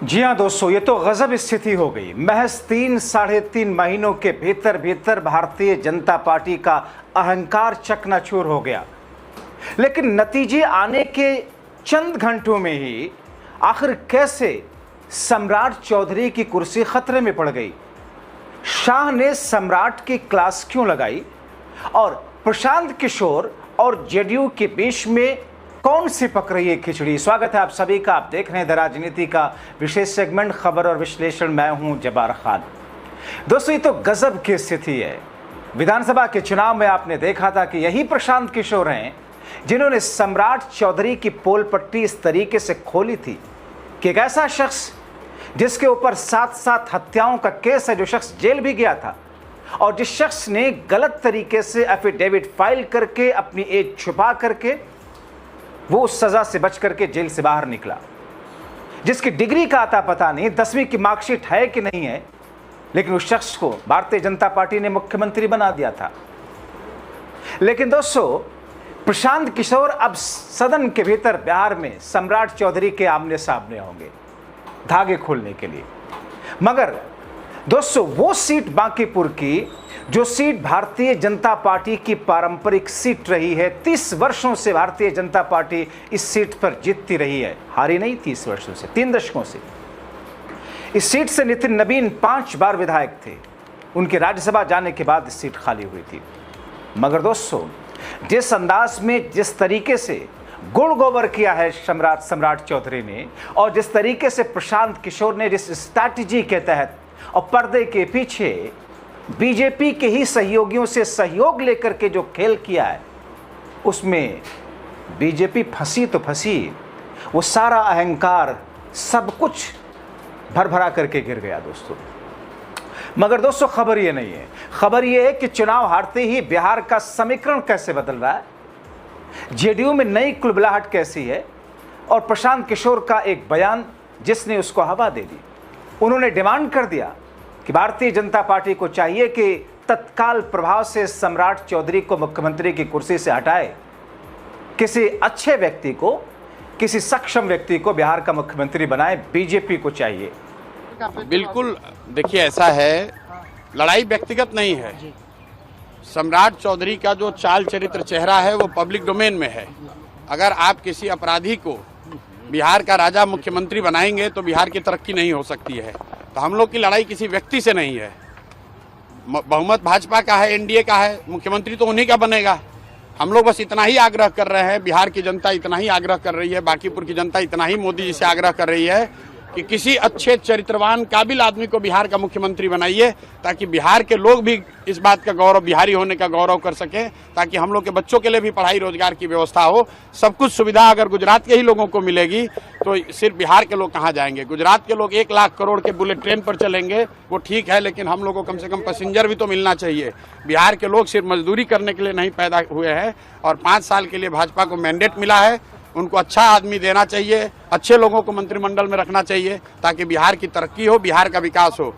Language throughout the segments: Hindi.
जी हाँ दोस्तों, ये तो गजब स्थिति हो गई। महज 3-3.5 महीनों के भीतर भीतर भारतीय जनता पार्टी का अहंकार चकनाचूर हो गया। लेकिन नतीजे आने के चंद घंटों में ही आखिर कैसे सम्राट चौधरी की कुर्सी खतरे में पड़ गई, शाह ने सम्राट की क्लास क्यों लगाई और प्रशांत किशोर और जेडीयू के बीच में कौन सी पक रही है खिचड़ी। स्वागत है आप सभी का। आप देख रहे हैं द राजनीति का विशेष सेगमेंट खबर और विश्लेषण। मैं हूं जब्बार खान। दोस्तों, ये तो गजब की स्थिति है। विधानसभा के चुनाव में आपने देखा था कि यही प्रशांत किशोर हैं जिन्होंने सम्राट चौधरी की पोल पट्टी इस तरीके से खोली थी कि एक ऐसा शख्स जिसके ऊपर 7 हत्याओं का केस है, जो शख्स जेल भी गया था और जिस शख्स ने गलत तरीके से एफिडेविट फाइल करके अपनी एज छुपा करके वो उस सजा से बच करके जेल से बाहर निकला, जिसकी डिग्री का आता पता नहीं, 10वीं की मार्कशीट है कि नहीं है, लेकिन उस शख्स को भारतीय जनता पार्टी ने मुख्यमंत्री बना दिया था। लेकिन दोस्तों, प्रशांत किशोर अब सदन के भीतर बिहार में सम्राट चौधरी के आमने सामने होंगे धागे खोलने के लिए। मगर दोस्तों, वो सीट बांकीपुर की जो सीट भारतीय जनता पार्टी की पारंपरिक सीट रही है, 30 वर्षों से भारतीय जनता पार्टी इस सीट पर जीतती रही है, हारी नहीं 30 वर्षों से, 3 दशकों से। इस सीट से नितिन नवीन 5 बार विधायक थे। उनके राज्यसभा जाने के बाद इस सीट खाली हुई थी। मगर दोस्तों, जिस अंदाज में, जिस तरीके से गुण गोबर किया है सम्राट चौधरी ने, और जिस तरीके से प्रशांत किशोर ने जिस स्ट्रैटेजी के तहत और पर्दे के पीछे बीजेपी के ही सहयोगियों से सहयोग लेकर के जो खेल किया है, उसमें बीजेपी फंसी तो फंसी, वो सारा अहंकार सब कुछ भरभरा करके गिर गया दोस्तों। मगर दोस्तों, खबर ये नहीं है। खबर ये है कि चुनाव हारते ही बिहार का समीकरण कैसे बदल रहा है, जेडीयू में नई कुलबुलाहट कैसी है, और प्रशांत किशोर का एक बयान जिसने उसको हवा दे दी। उन्होंने डिमांड कर दिया कि भारतीय जनता पार्टी को चाहिए कि तत्काल प्रभाव से सम्राट चौधरी को मुख्यमंत्री की कुर्सी से हटाए, किसी अच्छे व्यक्ति को, किसी सक्षम व्यक्ति को बिहार का मुख्यमंत्री बनाए, बीजेपी को चाहिए। बिल्कुल, देखिए ऐसा है, लड़ाई व्यक्तिगत नहीं है। सम्राट चौधरी का जो चाल चरित्र चेहरा है वो पब्लिक डोमेन में है। अगर आप किसी अपराधी को बिहार का राजा मुख्यमंत्री बनाएंगे तो बिहार की तरक्की नहीं हो सकती है। तो हम लोग की लड़ाई किसी व्यक्ति से नहीं है। बहुमत भाजपा का है, एनडीए का है, मुख्यमंत्री तो उन्हीं का बनेगा। हम लोग बस इतना ही आग्रह कर रहे हैं, बिहार की जनता इतना ही आग्रह कर रही है, बांकीपुर की जनता इतना ही मोदी जी से आग्रह कर रही है कि किसी अच्छे चरित्रवान काबिल आदमी को बिहार का मुख्यमंत्री बनाइए, ताकि बिहार के लोग भी इस बात का गौरव, बिहारी होने का गौरव कर सकें, ताकि हम लोग के बच्चों के लिए भी पढ़ाई रोजगार की व्यवस्था हो। सब कुछ सुविधा अगर गुजरात के ही लोगों को मिलेगी तो सिर्फ बिहार के लोग कहाँ जाएंगे। गुजरात के लोग 1 लाख करोड़ के बुलेट ट्रेन पर चलेंगे, वो ठीक है, लेकिन हम लोग को कम से कम पैसेंजर भी तो मिलना चाहिए। बिहार के लोग सिर्फ मजदूरी करने के लिए नहीं पैदा हुए हैं, और 5 साल के लिए भाजपा को मैंडेट मिला है। उनको अच्छा आदमी देना चाहिए, अच्छे लोगों को मंत्रिमंडल में रखना चाहिए, ताकि बिहार की तरक्की हो, बिहार का विकास हो।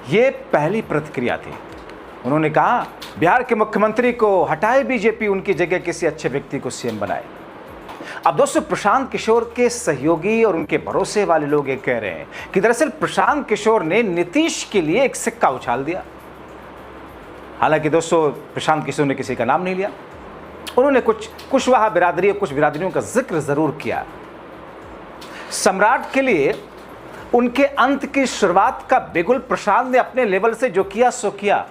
ये पहली प्रतिक्रिया थी। उन्होंने कहा बिहार के मुख्यमंत्री को हटाए बीजेपी, उनकी जगह किसी अच्छे व्यक्ति को सीएम बनाए। अब दोस्तों, प्रशांत किशोर के सहयोगी और उनके भरोसे वाले लोग ये कह रहे हैं कि दरअसल प्रशांत किशोर ने नीतीश के लिए एक सिक्का उछाल दिया। हालांकि दोस्तों, प्रशांत किशोर ने किसी का नाम नहीं लिया। उन्होंने कुछ कुशवाहा बिरादरी और कुछ बिरादरियों का जिक्र जरूर किया। सम्राट के लिए उनके अंत की शुरुआत का बिगुल प्रशांत ने अपने लेवल से जो किया सो किया,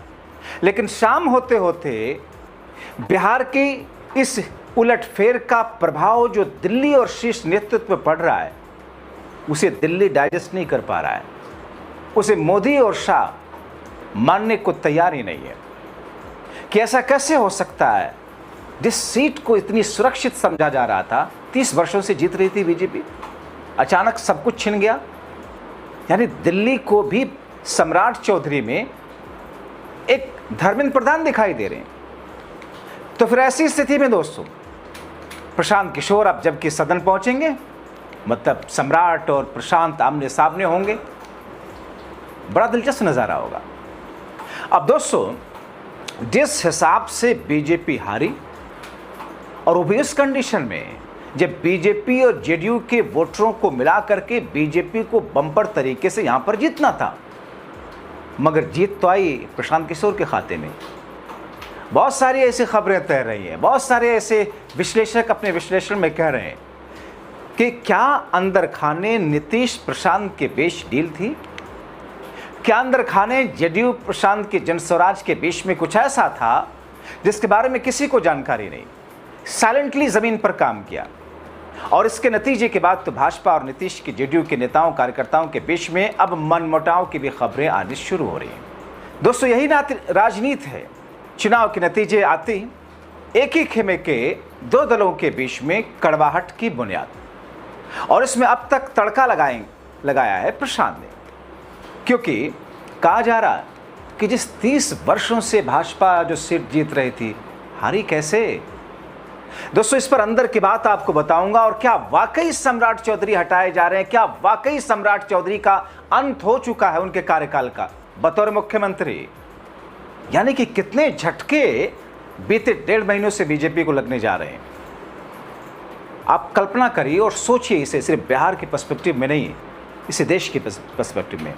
लेकिन शाम होते होते बिहार की इस उलटफेर का प्रभाव जो दिल्ली और शीर्ष नेतृत्व पर पड़ रहा है, उसे दिल्ली डाइजेस्ट नहीं कर पा रहा है। उसे मोदी और शाह मानने को तैयार ही नहीं है कि ऐसा कैसे हो सकता है। जिस सीट को इतनी सुरक्षित समझा जा रहा था, 30 वर्षों से जीत रही थी बीजेपी, अचानक सब कुछ छिन गया। यानी दिल्ली को भी सम्राट चौधरी में एक धर्मेंद्र प्रधान दिखाई दे रहे हैं। तो फिर ऐसी स्थिति में दोस्तों, प्रशांत किशोर अब जबकि सदन पहुंचेंगे, मतलब सम्राट और प्रशांत आमने सामने होंगे, बड़ा दिलचस्प नजारा होगा। अब दोस्तों, जिस हिसाब से बीजेपी हारी, और वो भी इस कंडीशन में जब बीजेपी और जेडीयू के वोटरों को मिला करके बीजेपी को बम्पर तरीके से यहां पर जीतना था, मगर जीत तो आई प्रशांत किशोर के खाते में। बहुत सारी ऐसी खबरें तैर रही हैं, बहुत सारे ऐसे विश्लेषक अपने विश्लेषण में कह रहे हैं कि क्या अंदर खाने नीतीश प्रशांत के बीच डील थी, क्या अंदर खाने जेडीयू प्रशांत के जनस्वराज के बीच में कुछ ऐसा था जिसके बारे में किसी को जानकारी नहीं, साइलेंटली जमीन पर काम किया। और इसके नतीजे के बाद तो भाजपा और नीतीश के जेडीयू के नेताओं कार्यकर्ताओं के बीच में अब मनमुटाव की भी खबरें आनी शुरू हो रही हैं। दोस्तों, यही राजनीति है। चुनाव के नतीजे आते ही एक ही खेमे के दो दलों के बीच में कड़वाहट की बुनियाद, और इसमें अब तक तड़का लगाया है प्रशांत ने, क्योंकि कहा जा रहा कि जिस 30 वर्षों से भाजपा जो सीट जीत रही थी, हारी कैसे। दोस्तों, इस पर अंदर की बात आपको बताऊंगा, और क्या वाकई सम्राट चौधरी हटाए जा रहे हैं, क्या वाकई सम्राट चौधरी का अंत हो चुका है उनके कार्यकाल का बतौर मुख्यमंत्री, यानी कि कितने झटके बीते 1.5 महीनों से बीजेपी को लगने जा रहे हैं। आप कल्पना करिए और सोचिए इसे, सिर्फ बिहार के पर्सपेक्टिव में नहीं, इसे देश के पर्सपेक्टिव में।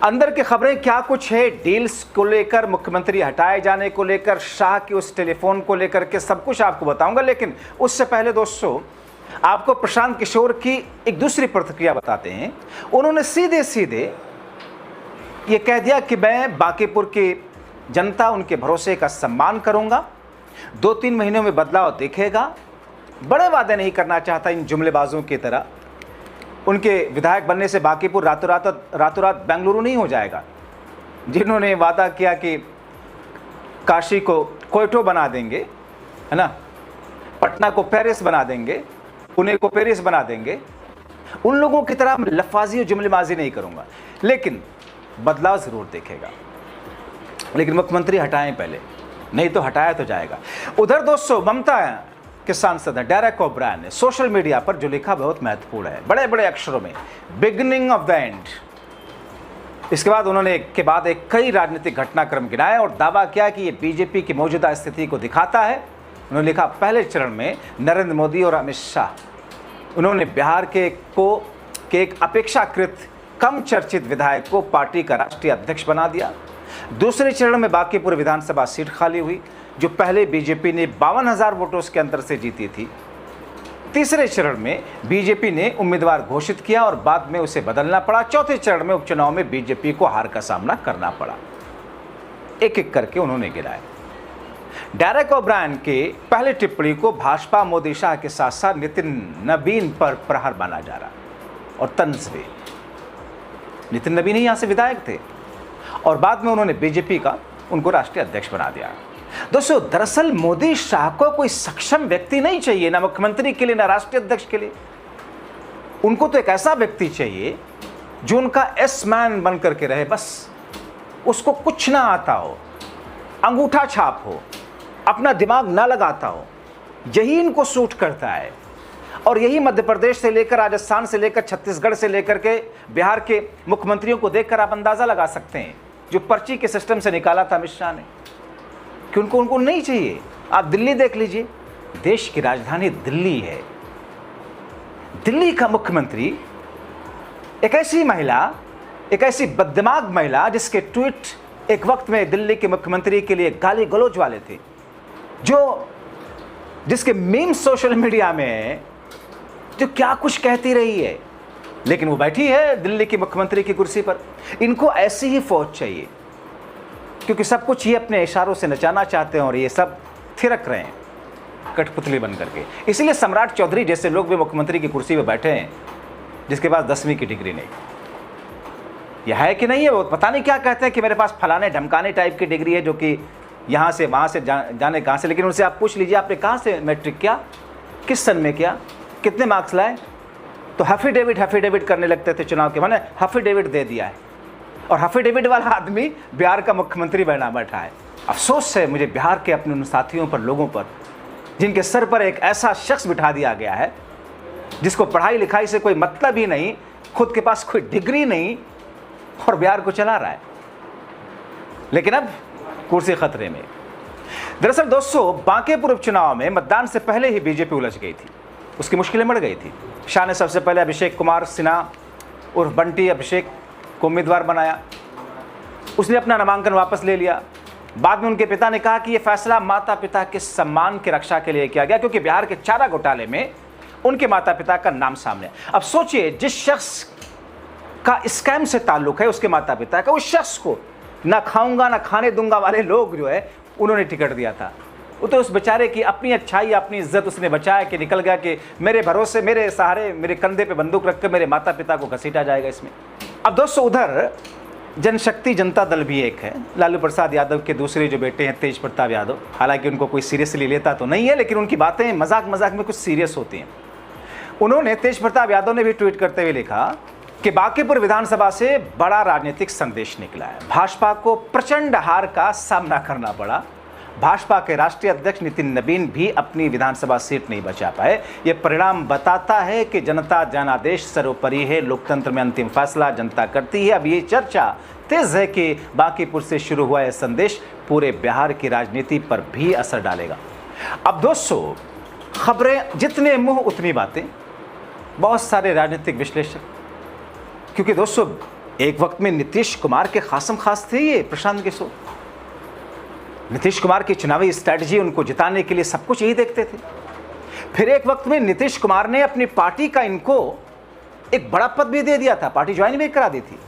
अंदर की खबरें क्या कुछ है, डील्स को लेकर, मुख्यमंत्री हटाए जाने को लेकर, शाह के उस टेलीफोन को लेकर के सब कुछ आपको बताऊंगा। लेकिन उससे पहले दोस्तों, आपको प्रशांत किशोर की एक दूसरी प्रतिक्रिया बताते हैं। उन्होंने सीधे सीधे ये कह दिया कि मैं बांकीपुर की जनता, उनके भरोसे का सम्मान करूंगा, 2-3 महीनों में बदलाव देखेगा। बड़े वादे नहीं करना चाहता इन जुमलेबाजों की तरह। उनके विधायक बनने से बांकीपुर रातों रात बेंगलुरु नहीं हो जाएगा। जिन्होंने वादा किया कि काशी को क्वेटो बना देंगे, है ना, पटना को पेरिस बना देंगे, पुणे को पेरिस बना देंगे, उन लोगों की तरह लफाजी और जुमलेबाजी नहीं करूंगा, लेकिन बदलाव जरूर देखेगा। लेकिन मुख्यमंत्री हटाएं पहले, नहीं तो हटाया तो जाएगा। उधर दोस्तों, ममता के सांसद डेरेक ओब्रायन ने सोशल मीडिया पर जो लिखा बहुत महत्वपूर्ण है, बड़े बड़े अक्षरों में, बिगिनिंग ऑफ द एंड। इसके बाद उन्होंने एक कई राजनीतिक घटनाक्रम गिनाए और दावा किया कि ये बीजेपी की मौजूदा स्थिति को दिखाता है। उन्होंने लिखा, पहले चरण में नरेंद्र मोदी और अमित शाह, उन्होंने बिहार के एक अपेक्षाकृत कम चर्चित विधायक को पार्टी का राष्ट्रीय अध्यक्ष बना दिया। दूसरे चरण में बांकीपुर विधानसभा सीट खाली हुई, जो पहले बीजेपी ने 52,000 वोटों के अंतर से जीती थी। तीसरे चरण में बीजेपी ने उम्मीदवार घोषित किया और बाद में उसे बदलना पड़ा। चौथे चरण में उपचुनाव में बीजेपी को हार का सामना करना पड़ा। एक एक करके उन्होंने गिराए। डेरेक ओब्रायन के पहले टिप्पणी को भाजपा मोदी शाह के साथ साथ नितिन नबीन पर प्रहार माना जा रहा और तंज भी। नितिन नबीन ही यहां से विधायक थे और बाद में उन्होंने बीजेपी का उनको राष्ट्रीय अध्यक्ष बना दिया। दोस्तों, दरअसल मोदी शाह को कोई सक्षम व्यक्ति नहीं चाहिए, ना मुख्यमंत्री के लिए ना राष्ट्रीय अध्यक्ष के लिए। उनको तो एक ऐसा व्यक्ति चाहिए जो उनका एस मैन बन करके रहे, बस उसको कुछ ना आता हो, अंगूठा छाप हो, अपना दिमाग ना लगाता हो। यही इनको सूट करता है और यही मध्य प्रदेश से लेकर राजस्थान से लेकर छत्तीसगढ़ से लेकर के बिहार के मुख्यमंत्रियों को देखकर आप अंदाजा लगा सकते हैं, जो पर्ची के सिस्टम से निकाला था अमित शाह ने, कि उनको नहीं चाहिए। आप दिल्ली देख लीजिए, देश की राजधानी दिल्ली है। दिल्ली का मुख्यमंत्री एक ऐसी महिला, एक ऐसी बददिमाग महिला जिसके ट्वीट एक वक्त में दिल्ली के मुख्यमंत्री के लिए गाली गलौज वाले थे, जिसके मीम्स सोशल मीडिया में जो क्या कुछ कहती रही है, लेकिन वो बैठी है दिल्ली की मुख्यमंत्री की कुर्सी पर। इनको ऐसी ही फौज चाहिए, क्योंकि सब कुछ ये अपने इशारों से नचाना चाहते हैं और ये सब थिरक रहे हैं कठपुतली बन करके। इसलिए सम्राट चौधरी जैसे लोग भी मुख्यमंत्री की कुर्सी पर बैठे हैं, जिसके पास 10वीं की डिग्री नहीं। यह है कि नहीं है, वो पता नहीं क्या कहते हैं कि मेरे पास फलाने ढमकाने टाइप की डिग्री है, जो कि यहाँ से वहाँ से जाने कहाँ से। लेकिन उनसे आप पूछ लीजिए, आपने कहाँ से मैट्रिक किया, किस सन में किया, कितने मार्क्स लाए, तो हफीडेविट करने लगते थे चुनाव के। मैंने हफीडेविट दे दिया है, और हफीडेविट वाला आदमी बिहार का मुख्यमंत्री बना बैठा है। अफसोस है मुझे बिहार के अपने उन साथियों पर, लोगों पर, जिनके सर पर एक ऐसा शख्स बिठा दिया गया है जिसको पढ़ाई लिखाई से कोई मतलब ही नहीं, खुद के पास कोई डिग्री नहीं, और बिहार को चला रहा है। लेकिन अब कुर्सी खतरे में। दरअसल दोस्तों, बांकीपुर उपचुनाव में मतदान से पहले ही बीजेपी उलझ गई थी। उसकी मुश्किलें बढ़ गई थी। शाह ने सबसे पहले अभिषेक कुमार सिन्हा उर्फ बंटी अभिषेक को उम्मीदवार बनाया। उसने अपना नामांकन वापस ले लिया। बाद में उनके पिता ने कहा कि यह फैसला माता पिता के सम्मान की रक्षा के लिए किया गया, क्योंकि बिहार के चारा घोटाले में उनके माता पिता का नाम सामने। अब सोचिए, जिस शख्स का स्कैम से ताल्लुक है उसके माता पिता का, उस शख्स को ना खाऊंगा ना खाने दूंगा वाले लोग जो है उन्होंने टिकट दिया था। वो तो उस बेचारे की अपनी अच्छाई अपनी इज्जत उसने बचाया कि निकल गया कि मेरे भरोसे मेरे सहारे मेरे कंधे पे बंदूक रख कर मेरे माता पिता को घसीटा जाएगा इसमें। अब दोस्तों, उधर जनशक्ति जनता दल भी एक है। लालू प्रसाद यादव के दूसरे जो बेटे हैं तेज प्रताप यादव, हालांकि उनको कोई सीरियसली लेता तो नहीं है, लेकिन उनकी बातें मजाक मजाक में कुछ सीरियस होती हैं। उन्होंने, तेज प्रताप यादव ने भी ट्वीट करते हुए लिखा कि बांकीपुर विधानसभा से बड़ा राजनीतिक संदेश निकला है। भाजपा को प्रचंड हार का सामना करना पड़ा। भाजपा के राष्ट्रीय अध्यक्ष नितिन नबीन भी अपनी विधानसभा सीट नहीं बचा पाए। यह परिणाम बताता है कि जनता जनादेश सर्वोपरि है, लोकतंत्र में अंतिम फैसला जनता करती है। अब ये चर्चा तेज है कि बांकीपुर से शुरू हुआ यह संदेश पूरे बिहार की राजनीति पर भी असर डालेगा। अब दोस्तों, खबरें जितने मुंह उतनी बातें, बहुत सारे राजनीतिक विश्लेषक, क्योंकि दोस्तों एक वक्त में नीतीश कुमार के खासम खास थे ये प्रशांत किशोर। नीतीश कुमार की चुनावी स्ट्रैटेजी, उनको जिताने के लिए सब कुछ यही देखते थे। फिर एक वक्त में नीतीश कुमार ने अपनी पार्टी का इनको एक बड़ा पद भी दे दिया था, पार्टी ज्वाइन भी करा दी थी।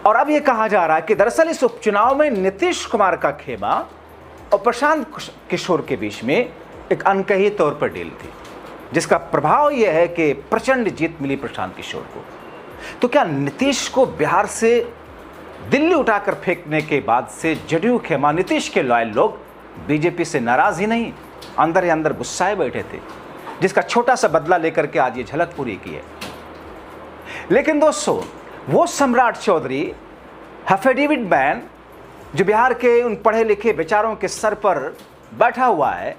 और अब यह कहा जा रहा है कि दरअसल इस उपचुनाव में नीतीश कुमार का खेमा और प्रशांत किशोर के बीच में एक अनकही तौर पर डील थी, जिसका प्रभाव यह है कि प्रचंड जीत मिली प्रशांत किशोर को। तो क्या नीतीश को बिहार से दिल्ली उठाकर फेंकने के बाद से जदयू खेमा नीतीश के लॉयल लोग बीजेपी से नाराज ही नहीं, अंदर ही अंदर गुस्साए बैठे थे, जिसका छोटा सा बदला लेकर के आज ये झलक पूरी की है। लेकिन दोस्तों, वो सम्राट चौधरी एफिडेविट मैन जो बिहार के उन पढ़े लिखे विचारों के सर पर बैठा हुआ है,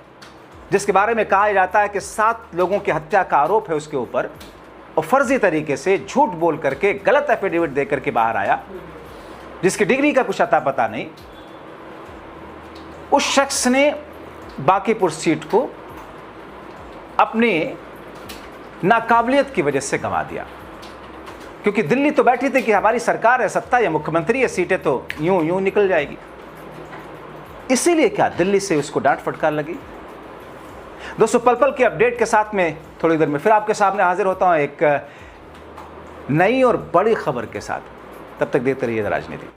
जिसके बारे में कहा जाता है कि 7 लोगों की हत्या का आरोप है उसके ऊपर, और फर्जी तरीके से झूठ बोल करके गलत एफिडेविट देकर के बाहर आया, जिसकी डिग्री का कुछ अता पता नहीं, उस शख्स ने बांकीपुर सीट को अपनी नाकाबिलियत की वजह से गंवा दिया। क्योंकि दिल्ली तो बैठी थी कि हमारी सरकार है, सत्ता है, मुख्यमंत्री है, सीटें तो यूं यूं निकल जाएगी। इसीलिए क्या दिल्ली से उसको डांट फटकार लगी। दोस्तों, पल पल के अपडेट के साथ में थोड़ी देर में फिर आपके सामने हाजिर होता हूं एक नई और बड़ी खबर के साथ। तब तक देखते रहिए राजनीति।